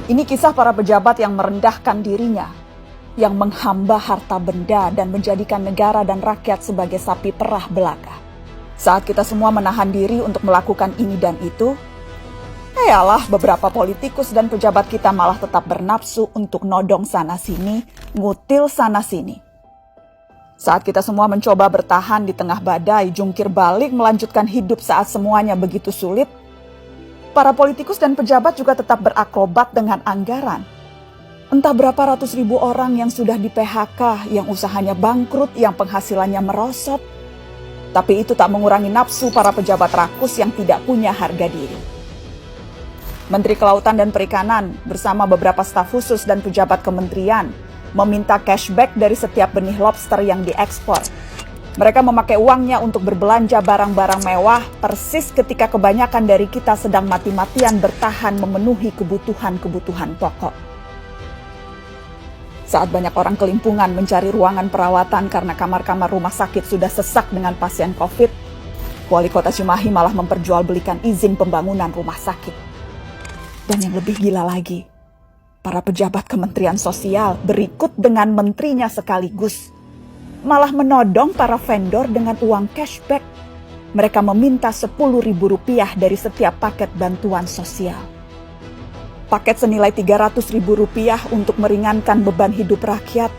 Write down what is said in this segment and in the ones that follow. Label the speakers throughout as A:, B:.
A: Ini kisah para pejabat yang merendahkan dirinya, yang menghamba harta benda dan menjadikan negara dan rakyat sebagai sapi perah belaka. Saat kita semua menahan diri untuk melakukan ini dan itu, beberapa politikus dan pejabat kita malah tetap bernafsu untuk nodong sana-sini, ngutil sana-sini. Saat kita semua mencoba bertahan di tengah badai, jungkir balik melanjutkan hidup saat semuanya begitu sulit, para politikus dan pejabat juga tetap berakrobat dengan anggaran. Entah berapa ratus ribu orang yang sudah di PHK, yang usahanya bangkrut, yang penghasilannya merosot. Tapi itu tak mengurangi nafsu para pejabat rakus yang tidak punya harga diri. Menteri Kelautan dan Perikanan bersama beberapa staf khusus dan pejabat kementerian meminta cashback dari setiap benih lobster yang diekspor. Mereka memakai uangnya untuk berbelanja barang-barang mewah persis ketika kebanyakan dari kita sedang mati-matian bertahan memenuhi kebutuhan-kebutuhan pokok. Saat banyak orang kelimpungan mencari ruangan perawatan karena kamar-kamar rumah sakit sudah sesak dengan pasien COVID, Wali Kota Cimahi malah memperjualbelikan izin pembangunan rumah sakit. Dan yang lebih gila lagi, para pejabat Kementerian Sosial berikut dengan menterinya sekaligus malah menodong para vendor dengan uang cashback. Mereka meminta Rp10.000 dari setiap paket bantuan sosial. Paket senilai Rp300.000 untuk meringankan beban hidup rakyat.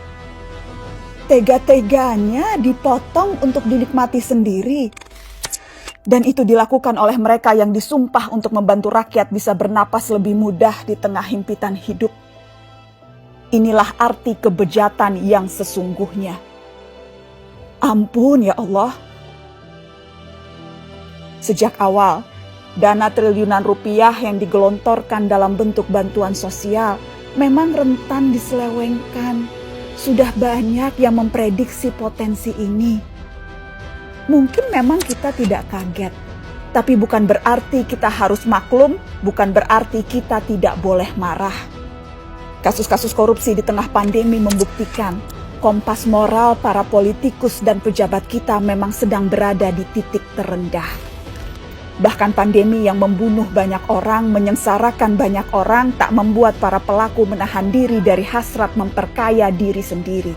A: Tega-teganya dipotong untuk dinikmati sendiri. Dan itu dilakukan oleh mereka yang disumpah untuk membantu rakyat bisa bernapas lebih mudah di tengah himpitan hidup. Inilah arti kebejatan yang sesungguhnya. Ampun ya Allah. Sejak awal, dana triliunan rupiah yang digelontorkan dalam bentuk bantuan sosial memang rentan diselewengkan. Sudah banyak yang memprediksi potensi ini. Mungkin memang kita tidak kaget, tapi bukan berarti kita harus maklum, bukan berarti kita tidak boleh marah. Kasus-kasus korupsi di tengah pandemi membuktikan kompas moral para politikus dan pejabat kita memang sedang berada di titik terendah. Bahkan pandemi yang membunuh banyak orang, menyengsarakan banyak orang, tak membuat para pelaku menahan diri dari hasrat memperkaya diri sendiri.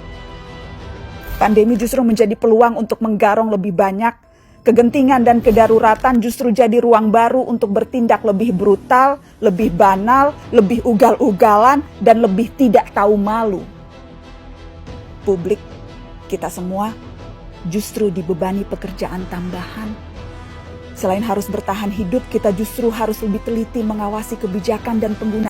A: Pandemi justru menjadi peluang untuk menggarong lebih banyak. Kegentingan dan kedaruratan justru jadi ruang baru untuk bertindak lebih brutal, lebih banal, lebih ugal-ugalan, dan lebih tidak tahu malu. Publik, kita semua justru dibebani pekerjaan tambahan. Selain harus bertahan hidup, kita justru harus lebih teliti mengawasi kebijakan dan penggunaan